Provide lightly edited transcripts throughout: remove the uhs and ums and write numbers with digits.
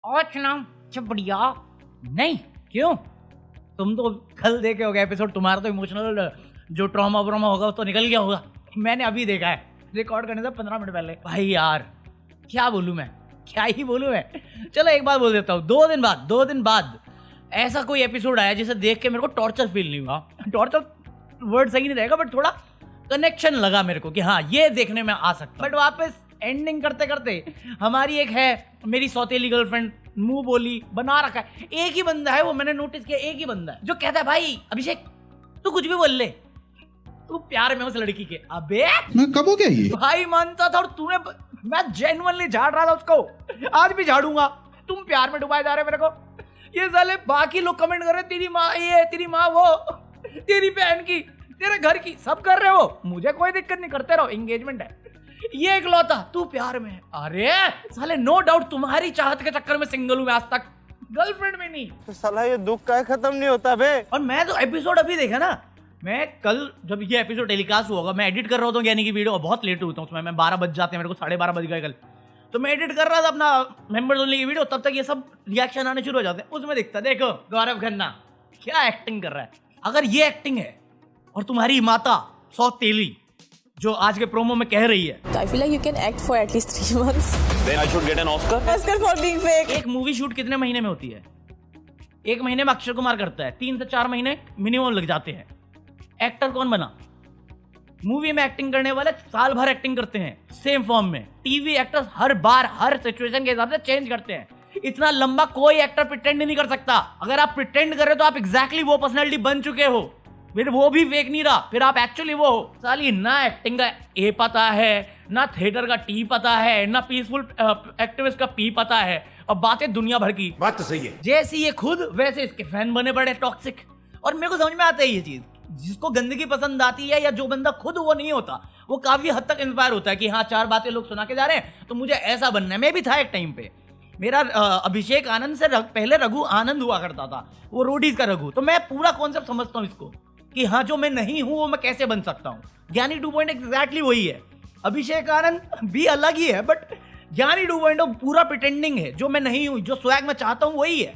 आज ना अच्छा बढ़िया नहीं क्यों तुम तो कल देखे होगे एपिसोड। तुम्हारा तो इमोशनल जो ट्रॉमा व्रोमा होगा वो तो निकल गया होगा। मैंने अभी देखा है रिकॉर्ड करने से 15 मिनट पहले। भाई यार क्या बोलूं मैं, क्या ही बोलूं मैं। चलो एक बात बोल देता हूँ, 2 दिन बाद ऐसा कोई एपिसोड आया जिसे देख के मेरे को टॉर्चर फील नहीं हुआ। टॉर्चर वर्ड सही नहीं रहेगा बट थोड़ा कनेक्शन लगा मेरे को कि हाँ ये देखने में आ सकता। बट वापस एंडिंग करते करते हमारी एक है मेरी सौतेली गर्लफ्रेंड मुंह बोली बना रखा है। एक ही बंदा है वो, मैंने नोटिस किया, एक ही बंदा है जो कहता है भाई अभिषेक तू कुछ भी बोल ले, तू प्यार में उस लड़की के। अबे मैं कब हो गया ये? भाई मानता था और तूने, मैं जेन्युइनली झाड़ रहा था उसको, आज भी झाड़ूंगा। तुम प्यार में डुबाए जा रहे मेरे को। ये साले बाकी लोग कमेंट कर रहे तेरी माँ ये, तेरी माँ वो, तेरी बहन की, तेरे घर की, सब कर रहे हो, मुझे कोई दिक्कत नहीं, करते रहो, एंगेजमेंट है। ये इकलौता तू प्यार में है। अरे साले नो डाउट तुम्हारी चाहत के चक्कर में सिंगल हूं मैं, आज तक गर्लफ्रेंड में नहीं। तो साला ये दुख का खत्म नहीं होता बे। और मैं तो एपिसोड अभी देखा ना, मैं कल जब ये एपिसोड टेलीकास्ट होगा मैं एडिट कर रहा हूँ यानी कि वीडियो बहुत लेट होता हूँ उसमें, मैं 12 बज जाते हैं, मेरे को 12:30 बज गए कल। तो मैं एडिट कर रहा था अपना मेंबर्स ओनली की वीडियो, तब तक ये सब रिएक्शन आने शुरू हो जाते हैं। उसमें दिखता देखो गौरव खन्ना क्या एक्टिंग कर रहा है। अगर ये एक्टिंग है और तुम्हारी माता सौतेली जो आज के प्रोमो में कह रही है, I feel like you can act for at least 3 months. Then I should get an Oscar. Oscar for being fake. एक मूवी शूट कितने महीने में होती है? 1 महीने में अक्षय कुमार करता है, 3 से 4 महीने मिनिमम लग जाते हैं। एक्टर कौन बना? मूवी में एक्टिंग करने वाले साल भर एक्टिंग करते हैं सेम फॉर्म में। टीवी एक्टर्स हर बार हर सिचुएशन के हिसाब से चेंज करते हैं। इतना लंबा कोई एक्टर प्रिटेंड नहीं कर सकता। अगर आप प्रिटेंड कर रहे हो तो आप एग्जैक्टली वो पर्सनैलिटी बन चुके हो, फिर वो भी फेक नहीं रहा, फिर आप एक्चुअली वो हो। साली ना एक्टिंग का ए पता है, ना थिएटर का टी पता है, ना पीसफुल एक्टिविस्ट का पी पता है, और बातें दुनिया भर की। बात तो सही है। जैसी ये खुद वैसे इसके फैन बने पड़े टॉक्सिक। और मेरे को समझ में आता है ये चीज, जिसको गंदगी पसंद आती है या जो बंदा खुद वो नहीं होता वो काफी हद तक इंस्पायर होता है कि हाँ 4 बातें लोग सुना के जा रहे हैं तो मुझे ऐसा बनना है। मैं भी था एक टाइम पे, मेरा अभिषेक आनंद से पहले रघु आनंद हुआ करता था, वो रोडीज का रघु। तो मैं पूरा कॉन्सेप्ट समझता हूँ इसको कि हाँ जो मैं नहीं हूं वो मैं कैसे बन सकता हूं। ज्ञानी 2.0 एग्जैक्टली वही है। अभिषेक आनंद भी अलग ही है बट ज्ञानी 2.0 पूरा प्रिटेंडिंग है। जो मैं नहीं हूं, जो स्वैग मैं चाहता हूं वही है,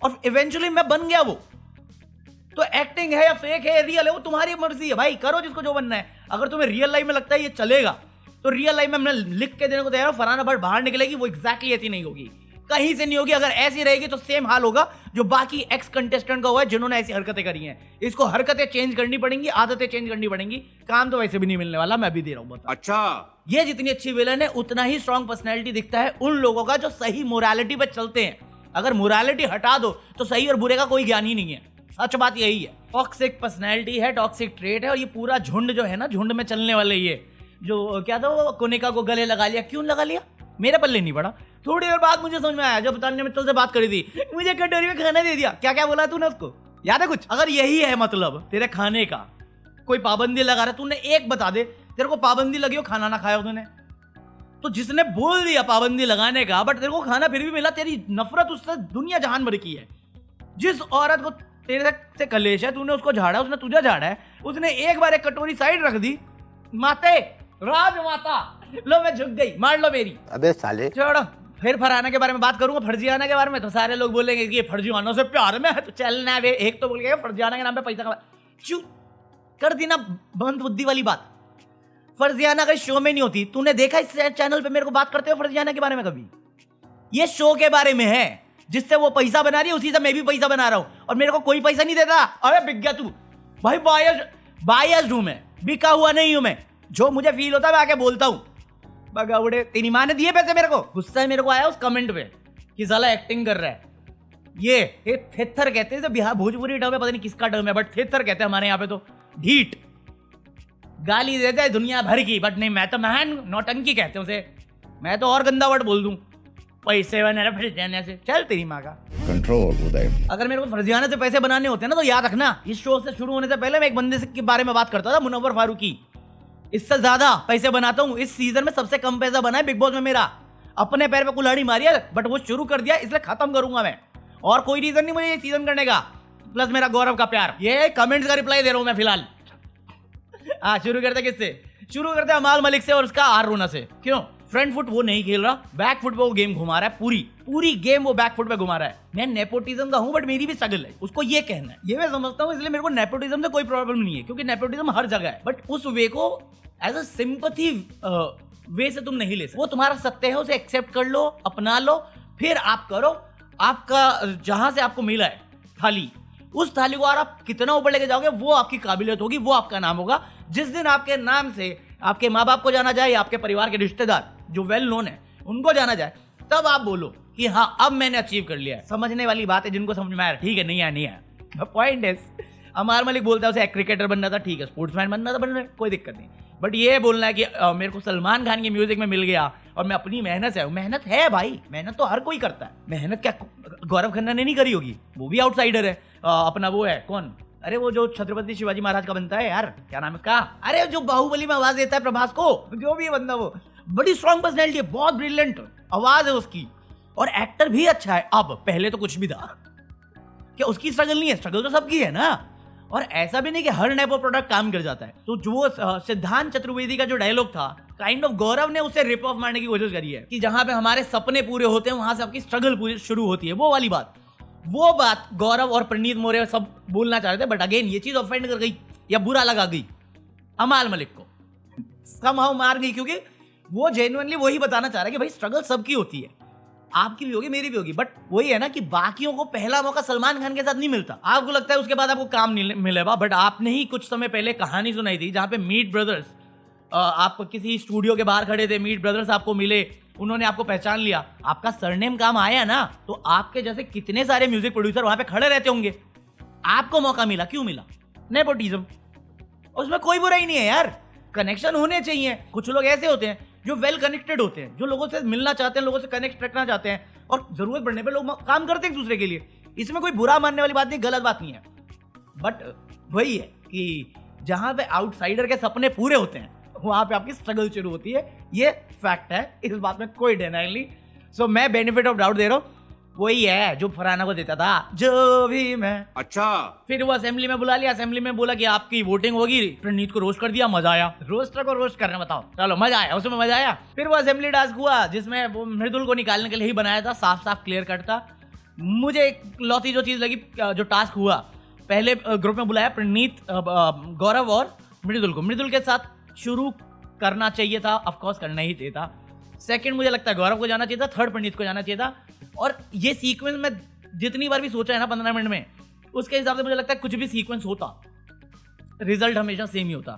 और इवेंचुअली मैं बन गया वो। तो एक्टिंग है या फेक है रियल है वो तुम्हारी मर्जी है भाई, करो जिसको जो बनना है। अगर तुम्हें रियल लाइफ में लगता है ये चलेगा तो रियल लाइफ में मैं लिख के देने को तैयार हूं, फरहाना भट्ट बाहर निकलेगी वो एग्जैक्टली ऐसी नहीं होगी, कहीं से नहीं होगी। अगर ऐसी रहेगी तो सेम हाल होगा जो बाकी एक्स कंटेस्टेंट का हुआ है जिन्होंने ऐसी हरकतें करी हैं। इसको हरकतें चेंज करनी पड़ेंगी, आदतें चेंज करनी पड़ेंगी, काम तो वैसे भी नहीं मिलने वाला, मैं भी दे रहा हूं बता। अच्छा ये जितनी अच्छी विलन है उतना ही स्ट्रॉन्ग पर्सनैलिटी दिखता है उन लोगों का जो सही मोरालिटी पे चलते हैं। अगर मोरालिटी हटा दो तो सही और बुरे का कोई ज्ञान ही नहीं है, सच बात यही है। टॉक्सिक पर्सनैलिटी है, टॉक्सिक ट्रेट है, और ये पूरा झुंड जो है ना, झुंड में चलने वाले ये जो क्या था वो कोनिका को गले लगा लिया, क्यों लगा लिया मेरे पल्ले नहीं पड़ा। थोड़ी देर बाद मुझे समझ में आया जब तान्या मित्तल से बात करी थी, मुझे कटोरी में खाना दे दिया। क्या क्या बोला तूने उसको, याद है कुछ? अगर यही है मतलब तेरे खाने का कोई पाबंदी लगा रहा, तूने एक बता दे तेरे को पाबंदी लगी हो खाना ना खाया हो तूने, तो जिसने बोल दिया पाबंदी लगाने का बट तेरे को खाना फिर भी मिला, तेरी नफरत उससे दुनिया जहान भर की है। जिस औरत को तेरे से कलेश है तूने उसको झाड़ा, उसने तुझे झाड़ा है, उसने एक बार एक कटोरी साइड रख दी, माते राजमाता लो मैं झुक गई, मार लो मेरी। अबे साले छोड़ो, फिर फरहाना के बारे में बात करूंगा, फर्जियाना के बारे में, तो सारे लोग बोलेंगे कि ये फर्जियाना से प्यार में है तो चलना है। एक तो बोल गया फर्जियाना के नाम पे पैसा कमा, चुप कर दी ना बंद बुद्धि वाली बात। फर्जियाना का शो में नहीं होती, तूने देखा इस चैनल पे मेरे को बात करते हो फर्जियाना के बारे में कभी? ये शो के बारे में है, जिससे वो पैसा बना रही है उसी से मैं भी पैसा बना रहा हूं, और मेरे को कोई पैसा नहीं देता। अरे बिक गया तू भाई, बायस्ड हूं मैं, बिका हुआ नहीं हूं मैं, जो मुझे फील होता है मैं आके बोलता हूं। बगाउड़े तेरी माँ ने दिए पैसे मेरे को, गुस्सा मेरे को आया उस कमेंट पे कि साला एक्टिंग कर रहा है। ये थेथर कहते हैं, बिहार भोजपुरी टर्म है, पता नहीं किसका टर्म है बट थेथर कहते हैं हमारे यहाँ पे। तो ढीठ गाली देते हैं दुनिया भर की, बट नहीं मैं तो महान नौटंकी कहते हैं उसे, मैं तो और गंदा वर्ड बोल दूं, पैसे बना रहे फर्जियाना से, चल तेरी माँ का कंट्रोल उदय। अगर मेरे को फर्जियाना से पैसे बनाने होते ना तो याद रखना इस शो से शुरू होने से पहले मैं एक बंदे के बारे में बात करता था, मुनव्वर फारूकी। इससे ज्यादा पैसे बनाता हूं, इस सीजन में सबसे कम पैसा बना है बिग बॉस में मेरा। अपने पैर पे कुल्हाड़ी मारी है बट वो शुरू कर दिया इसलिए खत्म करूंगा मैं, और कोई रीजन नहीं मुझे ये सीजन करने का। प्लस मेरा गौरव का प्यार, ये कमेंट्स का रिप्लाई दे रहा हूं मैं फिलहाल। हाँ शुरू करते किससे? शुरू करते अमाल मलिक से और उसका आर रोना से। क्यों? फ्रंट फुट वो नहीं खेल रहा, बैक फुट पे वो गेम घुमा रहा है, पूरी गेम वो बैक फुट पे घुमा रहा है। मैं नेपोटिज्म का हूं बट मेरी भी स्ट्रगल है, उसको ये कहना है, ये मैं समझता हूं, इसलिए मेरे को नेपोटिज्म से कोई प्रॉब्लम नहीं है, क्योंकि नेपोटिज्म हर जगह है, बट उस वे को एज अ सिंपैथी वे से तुम नहीं ले सकते। वो तुम्हारा सत्य है, उसे एक्सेप्ट कर लो, अपना लो, फिर आप करो। आपका जहां से आपको मिला है थाली, उस थाली को और आप कितना ऊपर लेके जाओगे वो आपकी काबिलियत होगी, वो आपका नाम होगा। जिस दिन आपके नाम से आपके माँ बाप को जाना जाए या आपके परिवार के रिश्तेदार जो वेल नोन है उनको जाना जाए, तब आप बोलो कि हाँ अब मैंने अचीव कर लिया है। समझने वाली बात है, जिनको समझ में आया ठीक है, नहीं आया पॉइंट इज, अमार मलिक बोलता है उसे एक क्रिकेटर बनना था, ठीक है, स्पोर्ट्समैन बनना था, बन रहे, कोई दिक्कत नहीं। बट ये बोलना है कि मेरे को सलमान खान के म्यूजिक में मिल गया और मैं अपनी मेहनत से, मेहनत है भाई, मेहनत तो हर कोई करता है। मेहनत क्या गौरव खन्ना ने नहीं करी होगी? वो भी आउटसाइडर है। अपना वो है कौन, अरे वो जो छत्रपति शिवाजी महाराज का बनता है यार, क्या नाम है उसका, अरे जो बाहुबली में आवाज देता है प्रभास को, जो भी है बंदा, वो बड़ी स्ट्रॉन्ग पर्सनैलिटी है, बहुत ब्रिलियंट आवाज है उसकी, और एक्टर भी अच्छा है। अब पहले तो कुछ भी था, क्या उसकी स्ट्रगल नहीं है? स्ट्रगल तो सबकी है ना। और ऐसा भी नहीं कि हर नेपो प्रोडक्ट काम कर जाता है। तो जो सिद्धांत चतुर्वेदी का जो डायलॉग था, काइंड ऑफ गौरव ने उसे रिप ऑफ मारने की कोशिश करी है कि जहां पे हमारे सपने पूरे होते हैं वहां से आपकी स्ट्रगल शुरू होती है, वो वाली बात। वो बात गौरव और प्रणीत मोरे सब बोलना चाह रहे थे, बट अगेन ये चीज ऑफेंड कर गई या बुरा लगा गई अमाल मलिक को, समहाउ मार गई, क्योंकि वो जेन्युइनली वही बताना चाह रहा है कि भाई स्ट्रगल सबकी होती है, आपकी भी होगी, मेरी भी होगी, बट वही है ना कि बाकियों को पहला मौका सलमान खान के साथ नहीं मिलता। आपको लगता है उसके बाद आपको काम नहीं मिलेगा, बट आपने ही कुछ समय पहले कहानी सुनाई थी जहां पे मीट ब्रदर्स, आप किसी स्टूडियो के बाहर खड़े थे, मीट ब्रदर्स आपको मिले, उन्होंने आपको पहचान लिया, आपका सरनेम काम आया ना, तो आपके जैसे कितने सारे म्यूजिक प्रोड्यूसर वहां पे खड़े रहते होंगे, आपको मौका मिला, क्यों मिला? नेपोटिज्म। उसमें कोई बुराई नहीं है यार, कनेक्शन होने चाहिए। कुछ लोग ऐसे होते हैं जो वेल कनेक्टेड होते हैं, जो लोगों से मिलना चाहते हैं, लोगों से कनेक्ट रखना चाहते हैं, और जरूरत पड़ने पे लोग काम करते हैं एक दूसरे के लिए। इसमें कोई बुरा मानने वाली बात नहीं, गलत बात नहीं है, बट वही है कि जहां पे आउटसाइडर के सपने पूरे होते हैं वहां पे आपकी स्ट्रगल शुरू होती है। ये फैक्ट है, इस बात में कोई डिनाइल नहीं। सो मैं बेनिफिट ऑफ डाउट दे रहा हूं, वही है जो फरहाना को देता था, जो भी मैं। अच्छा, फिर वो असेंबली में बुला लिया, असेंबली में बोला कि आपकी वोटिंग होगी, प्रणीत को रोस्ट कर दिया, मजा आया। रोस्टर को रोस्ट करना बताओ, चलो मजा आया, उसमें मजा आया। फिर वो असेंबली टास्क हुआ जिसमें वो मृदुल को निकालने के लिए ही बनाया था, साफ साफ क्लियर कट था। मुझे एक लौती जो चीज लगी, जो टास्क हुआ, पहले ग्रुप में बुलाया प्रणीत, गौरव और मृदुल को, मृदुल के साथ शुरू करना चाहिए था, ऑफकोर्स करना ही चाहिए था। सेकंड मुझे लगता है गौरव को जाना चाहिए था, थर्ड प्रणीत को जाना चाहिए था। और ये सीक्वेंस में जितनी बार भी सोचा है ना 15 मिनट में, उसके हिसाब से मुझे लगता है कुछ भी सीक्वेंस होता, रिजल्ट हमेशा सेम ही होता,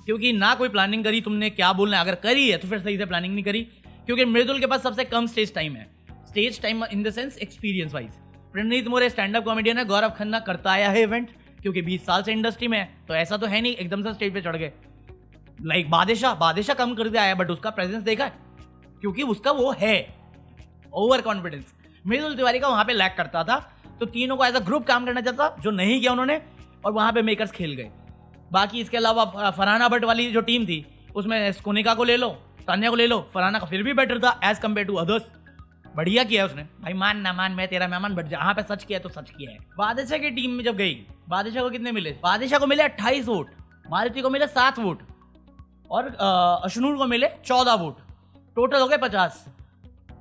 क्योंकि ना कोई प्लानिंग करी तुमने क्या बोलना है, अगर करी है तो फिर सही से प्लानिंग नहीं करी, क्योंकि मृदुल के पास सबसे कम स्टेज टाइम है, stage time in the sense experience wise. Praneet More stand up comedian है, गौरव खन्ना करता आया है इवेंट, क्योंकि 20 साल से इंडस्ट्री में है, तो ऐसा तो है नहीं एकदम से स्टेज पे चढ़ गए। लाइक बादशाह कम कर दिया है, बट उसका प्रेजेंस देखा है, क्योंकि उसका वो है ओवर कॉन्फिडेंस। मृदुल तिवारी का वहां पे लैक करता था, तो तीनों को एज अ ग्रुप काम करना चाहता, जो नहीं किया उन्होंने, और वहां पे मेकर्स खेल गए। बाकी इसके अलावा फरहाना भट्ट वाली जो टीम थी, उसमें स्कोनिका को ले लो, तान्या को ले लो, फरहाना का फिर भी बेटर था एज कम्पेयर टू अदर्स, बढ़िया किया उसने भाई, मान ना मान मैं तेरा मेहमान, बट जहां पे सच किया तो सच किया है। बादशाह की टीम में जब गई, बादशाह को कितने मिले? बादशाह को मिले 28 वोट, मालती को मिले 7 वोट, और अशनूर को मिले 14 वोट, टोटल हो गए 50।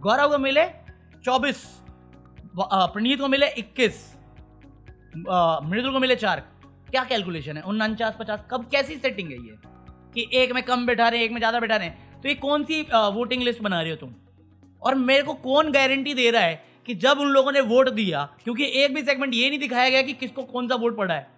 गौरव को मिले 24, प्रणीत को मिले 21, मृदुल को मिले 4। क्या कैलकुलेशन है? 49-50, कब कैसी सेटिंग है ये कि एक में कम बैठा रहे, एक में ज्यादा बैठा रहे? तो ये कौन सी वोटिंग लिस्ट बना रहे हो तुम? और मेरे को कौन गारंटी दे रहा है कि जब उन लोगों ने वोट दिया, क्योंकि एक भी सेगमेंट ये नहीं दिखाया गया कि किसको कौन सा वोट पड़ा है,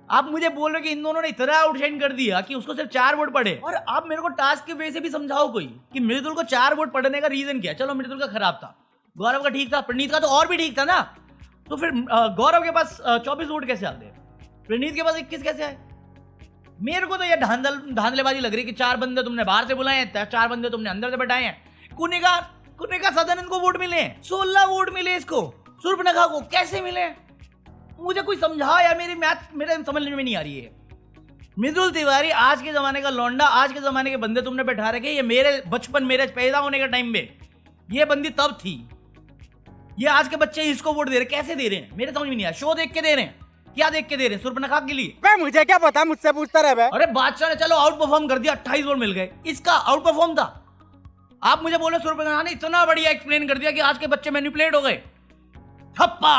आप मुझे बोल रहे हो कि इन दोनों ने इतना आउटशाइन कर दिया कि उसको सिर्फ 4 वोट पड़े। और आप मेरे को टास्क के वे से भी समझाओ कोई कि मृदुल को 4 वोट पड़ने का रीजन क्या है? चलो मृदुल का खराब था, गौरव का ठीक था, प्रणीत का तो और भी ठीक था ना, तो फिर गौरव के पास 24 वोट कैसे आ गए, प्रणीत के पास 21 कैसे आए? मेरे को तो ये धांधलेबाजी लग रही है कि 4 बंदे तुमने बाहर से बुलाए हैं, 4 बंदे तुमने अंदर से बैठाए हैं। कुनिका सदानंद को वोट मिले, 16 वोट मिले इसको, सुर्पनखा को कैसे मिले? मुझे कोई समझा यार, मेरे समझ में नहीं आ रही है। मृदुल तिवारी आज के जमाने का लौंडा, आज के जमाने के बंदे तुमने बैठा रखे, ये मेरे बचपन, मेरे पैदा होने के टाइम में ये बंदी तब थी, ये आज के बच्चे इसको वोट दे रहे, कैसे दे रहे हैं? मेरे समझ में नहीं आया। शो देख के दे रहे हैं, क्या देख के दे रहे हैं? सुर्पनखा के लिए? मुझे क्या पता, मुझसे पूछता रहे। अरे बादशाह ने चलो आउट परफॉर्म कर दिया, 28 वोट मिल गए, इसका आउट परफॉर्म था, आप मुझे बोलो सूर्यप्रकाश ने इतना बढ़िया एक्सप्लेन कर दिया कि आज के बच्चे मैनिपुलेट हो गए। ठप्पा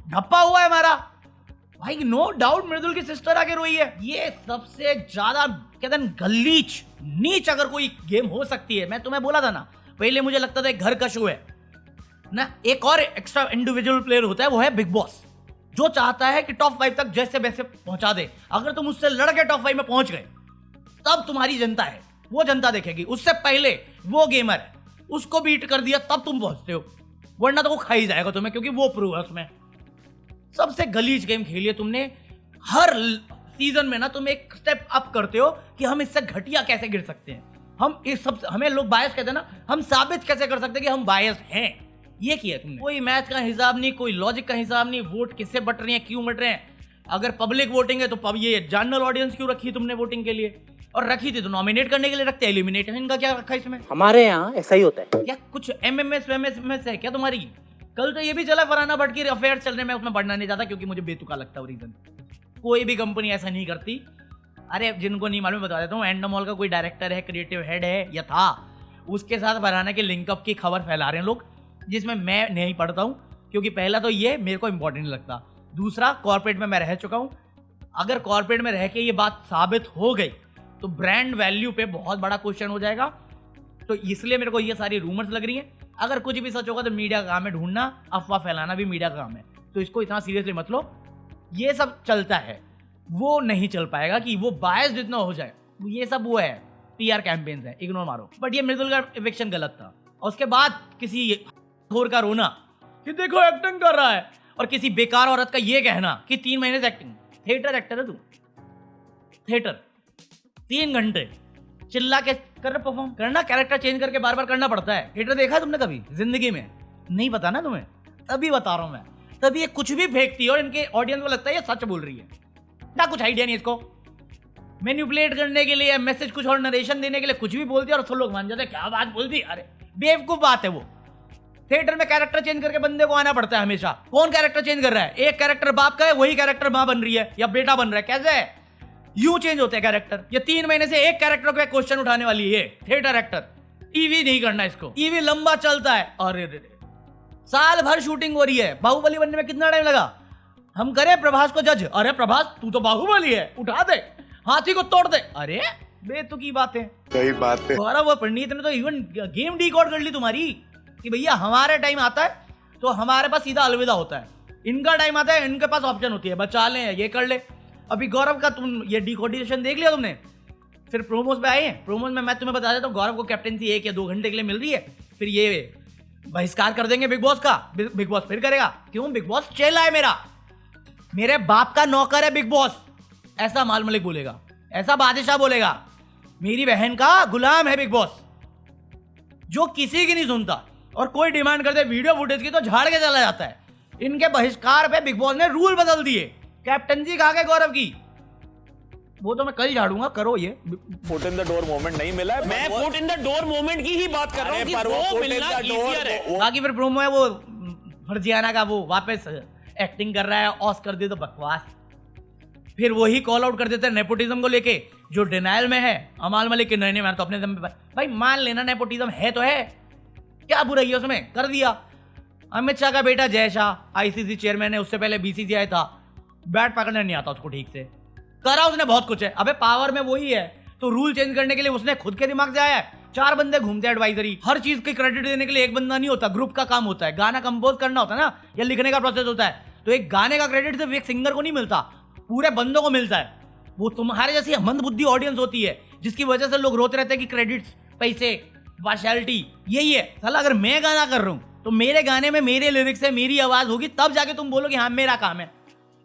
ढप्पा हुआ है हमारा भाई। नो डाउट मृदुल की सिस्टर आके रोई है। ये सबसे ज्यादा कहते हैं गलीच नीच अगर कोई गेम हो सकती है, मैं तुम्हें बोला था ना पहले, मुझे लगता था एक घर का शो है ना, एक और एक्स्ट्रा इंडिविजुअल प्लेयर होता है, वो है बिग बॉस, जो चाहता है कि टॉप 5 तक जैसे वैसे पहुंचा दे। अगर तुम उससे लड़के टॉप 5 में पहुंच गए तब तुम्हारी जनता है, वो जनता देखेगी। उससे पहले वो गेमर है, उसको बीट कर दिया तब तुम पहुंचते हो, वरना तो वो खा ही जाएगा तुम्हें, क्योंकि वो प्रो है उसमें। सबसे गलीज गेम खेली है तुमने। हर सीजन में ना तुम एक स्टेप अप करते हो कि हम इससे घटिया कैसे गिर सकते हैं, हम इस सब, हमें लोग बायस कहते हैं ना, हम साबित कैसे कर सकते हैं कि हम बायस हैं। ये किया तुमने। कोई मैथ का हिसाब नहीं, कोई लॉजिक का हिसाब नहीं, वोट किससे बट रही है, क्यों बट रहे हैं। अगर पब्लिक वोटिंग है तो ये जनरल ऑडियंस क्यों रखी तुमने वोटिंग के लिए, और रखी थी तो नॉमिनेट करने के लिए रखते। एलिमिनेशन का क्या रखा इसमें? हमारे यहाँ ऐसा ही होता है। क्या कुछ एमएमएस वेमएस है क्या तुम्हारी? कल तो ये भी चला फरहाना भट्ट की अफेयर चल रहे, मैं उसमें बढ़ना नहीं चाहता क्योंकि मुझे बेतुका लगता है वो रीजन। कोई भी कंपनी ऐसा नहीं करती। अरे जिनको नहीं मालूम बता देता हूँ, एंडोमॉल का कोई डायरेक्टर है, क्रिएटिव हेड है या था, उसके साथ फरहाना के लिंकअप की खबर फैला रहे हैं लोग, जिसमें मैं नहीं पढ़ता हूँ क्योंकि पहला तो ये मेरे को इंपॉर्टेंट नहीं लगता, दूसरा कॉर्पोरेट में मैं रह चुका हूँ। अगर कॉर्पोरेट में रह के ये बात साबित हो गई तो ब्रांड वैल्यू पे बहुत बड़ा क्वेश्चन हो जाएगा। तो इसलिए मेरे को ये सारी रूमर्स लग रही हैं। अगर कुछ भी सच होगा तो मीडिया का काम है ढूंढना, अफवाह फैलाना भी मीडिया का काम है, तो इसको इतना सीरियसली मत लो। ये सब चलता है, वो नहीं चल पाएगा कि वो बायस जितना हो जाए, ये सब वो है पीआर कैंपेन्स है, इग्नोर मारो। बट ये मृदुल का इविक्शन गलत था। और उसके बाद किसी थोर का रोना कि देखो एक्टिंग कर रहा है, और किसी बेकार औरत का ये कहना कि 3 महीने से एक्टिंग। थिएटर एक्टर है तू, थिएटर 3 घंटे चिल्ला के कर परफॉर्म करना, कैरेक्टर चेंज करके बार बार करना पड़ता है। थिएटर देखा है तुमने कभी जिंदगी में? नहीं पता ना तुम्हें, तभी बता रहा हूं मैं। तभी ये कुछ भी फेंकती है और इनके ऑडियंस को लगता है ये सच बोल रही है ना, कुछ आइडिया नहीं इसको। मैनिपुलेट करने के लिए, मैसेज कुछ और नरेशन देने के लिए कुछ भी बोलती है और सब लोग मान जाते हैं क्या बात बोलती। अरे बेवकूफ बात है वो। थिएटर में कैरेक्टर चेंज करके बंदे को आना पड़ता है हमेशा। कौन कैरेक्टर चेंज कर रहा है? एक कैरेक्टर बाप का है, वही कैरेक्टर मां बन रही है या बेटा बन रहा है, कैसे है? यूं चेंज होते हैं कैरेक्टर। ये 3 महीने से एक कैरेक्टर का क्वेश्चन उठाने वाली है थिएटर एक्टर। टीवी नहीं करना इसको, टीवी लंबा चलता है। अरे साल भर शूटिंग हो रही है। बाहुबली बनने में कितना टाइम लगा? हम करें प्रभास को जज, अरे प्रभास तू तो बाहुबली है, उठा दे, हाथी को तोड़ दे। अरे बेतुकी बात है, सही बात है। गौरव पंडित ने तो इवन गेम डिकोड कर ली तुम्हारी कि भैया हमारे टाइम आता है तो हमारे पास सीधा अलविदा होता है, इनका टाइम आता है इनके पास ऑप्शन होती है, बचा ले ये कर ले। अभी गौरव का तुम ये डिकोडेशन देख लिया तुमने? फिर प्रोमोस पे आए हैं, प्रोमोस में मैं तुम्हें बता देता हूँ गौरव को कैप्टनसी 1 या 2 घंटे के लिए मिल रही है, फिर ये बहिष्कार कर देंगे बिग बॉस का। बिग बॉस फिर करेगा, क्यों? बिग बॉस चेला है मेरा, मेरे बाप का नौकर है बिग बॉस, ऐसा माल मलिक बोलेगा, ऐसा बादशाह बोलेगा। मेरी बहन का गुलाम है बिग बॉस, जो किसी की नहीं सुनता, और कोई डिमांड करते वीडियो फुटेज की तो झाड़ के चला जाता है। इनके बहिष्कार पे बिग बॉस ने रूल बदल दिए, कैप्टनसी खा के गौरव की। वो तो मैं कल झाड़ूंगा, करो ये। Foot in the door moment नहीं मिला है। मैं foot in the door moment की ही बात कर रहा हूँ कि वो मिलना easier है। बाकी फिर प्रोमो है वो फर्जियाना का, वो वापस एक्टिंग कर रहा है, ऑस्कर दे तो बकवास। फिर वही कॉल आउट कर देते हैं नेपोटिज्म को लेके, जो डिनायल में है अमाल मलिक के। नहीं मैं तो अपने दम पे भाई मान लेना नेपोटिज्म है तो है, क्या बुराई है उसमें? कर दिया। अमित शाह का बेटा जय शाह आईसीसी चेयरमैन है, उससे पहले बीसीसीआई था, बैट पकड़ने नहीं आता उसको ठीक से, करा उसने बहुत कुछ है। अबे पावर में वही है, तो रूल चेंज करने के लिए उसने खुद के दिमाग से आया है। 4 बंदे घूमते हैं एडवाइजरी, हर चीज की क्रेडिट देने के लिए एक बंदा नहीं होता, ग्रुप का काम होता है। गाना कंपोज करना होता है ना, या लिखने का प्रोसेस होता है, तो एक गाने का क्रेडिट सिर्फ एक सिंगर को नहीं मिलता, पूरे बंदों को मिलता है। वो तुम्हारे जैसी मंदबुद्धि ऑडियंस होती है जिसकी वजह से लोग रोते रहते हैं कि क्रेडिट्स, पैसे, पार्शियलिटी। यही है साला। अगर मैं गाना कर रहा हूं तो मेरे गाने में मेरे लिरिक्स है, मेरी आवाज होगी, तब जाके तुम बोलोगे हाँ मेरा काम है।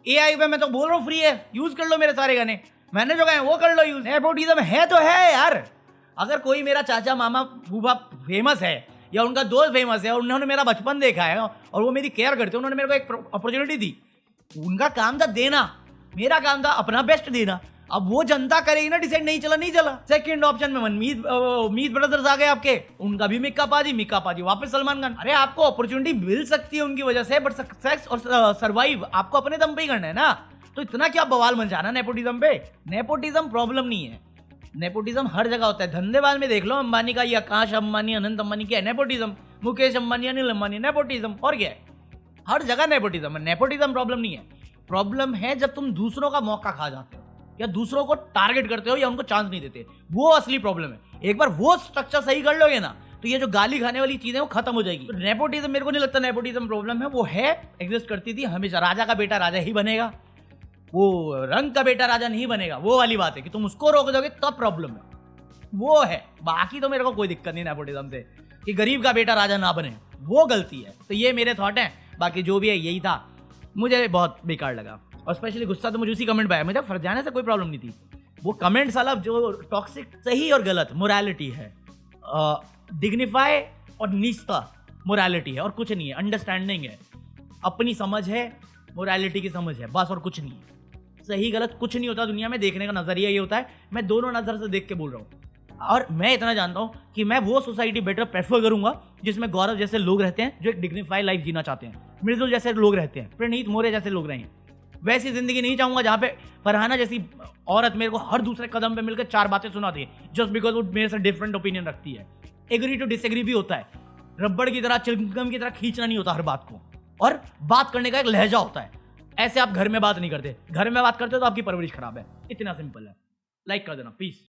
एआई पे मैं तो बोल रहा हूँ फ्री है, यूज कर लो मेरे सारे गाने, मैंने जो गाए वो कर लो यूज। नेपोटिज्म है तो है यार। अगर कोई मेरा चाचा मामा फूफा फेमस है या उनका दोस्त फेमस है और उन्होंने मेरा बचपन देखा है और वो मेरी केयर करते हैं, उन्होंने मेरे को एक अपॉर्चुनिटी दी, उनका काम था देना, मेरा काम था अपना बेस्ट देना। अब वो जनता करेगी ना डिसाइड, नहीं चला नहीं चला। सेकंड ऑप्शन में मीत ब्रदर्स आ गए आपके, उनका भी मिक्का पाजी वापस सलमान खान। अरे आपको अपॉर्चुनिटी मिल सकती है उनकी वजह से, बट सक्सेस और सर्वाइव आपको अपने दम पे ही करना है ना। तो इतना क्या बवाल मचाना नेपोटिज्म पे? नेपोटिज्म प्रॉब्लम नहीं है, नेपोटिज्म हर जगह होता है, धंधेबाज में देख लो, अंबानी का, ये आकाश अंबानी, अनंत अंबानी, क्या है? नेपोटिज्म। मुकेश अंबानी, अनिल अंबानी, नेपोटिज्म। और क्या है? हर जगह नेपोटिज्म है। नेपोटिज्म प्रॉब्लम नहीं है, प्रॉब्लम है जब तुम दूसरों का मौका खा जाते हो या दूसरों को टारगेट करते हो या उनको चांस नहीं देते, वो असली प्रॉब्लम है। एक बार वो स्ट्रक्चर सही कर लोगे ना, तो ये जो गाली खाने वाली चीजें वो खत्म हो जाएगी। तो नेपोटिज्म, मेरे को नहीं लगता नेपोटिज्म प्रॉब्लम है, वो है, एग्जिस्ट करती थी हमेशा। राजा का बेटा राजा ही बनेगा, वो रंग का बेटा राजा नहीं बनेगा, वो वाली बात है कि तुम उसको रोक दोगे तब प्रॉब्लम है, वो है। बाकी तो मेरे को कोई दिक्कत नहीं नेपोटिज्म से, कि गरीब का बेटा राजा ना बने, वो गलती है। तो ये मेरे थॉट हैं, बाकी जो भी है यही था, मुझे बहुत बेकार लगा। और स्पेशली गुस्सा तो मुझे उसी कमेंट पे आया, मुझे फरजाना से कोई प्रॉब्लम नहीं थी, वो कमेंट साला जो टॉक्सिक, सही और गलत मोरालिटी है, डिग्निफाई और निष्ठा मोरालिटी है, और कुछ नहीं है। अंडरस्टैंडिंग है, अपनी समझ है, मोरालिटी की समझ है, बस, और कुछ नहीं है। सही गलत कुछ नहीं होता दुनिया में, देखने का नजरिया ये होता है। मैं दोनों नजर से देख के बोल रहा हूँ, और मैं इतना जानता हूँ कि मैं वो सोसाइटी बेटर प्रेफर करूंगा जिसमें गौरव जैसे लोग रहते हैं, जो एक डिग्निफाइड लाइफ जीना चाहते हैं, मृदुल जैसे लोग रहते हैं, प्रणीत मोरे जैसे लोग रहे हैं। वैसी जिंदगी नहीं चाहूंगा जहाँ पे फरहाना जैसी औरत मेरे को हर दूसरे कदम पे मिलकर 4 बातें सुनाती है, जस्ट बिकॉज वो मेरे से डिफरेंट ओपिनियन रखती है। एग्री टू डिसएग्री भी होता है, रबड़ की तरह, चिलगम की तरह खींचना नहीं होता हर बात को, और बात करने का एक लहजा होता है। ऐसे आप घर में बात नहीं करते, घर में बात करते हो तो आपकी परवरिश खराब है, इतना सिंपल है। लाइक कर देना, पीस।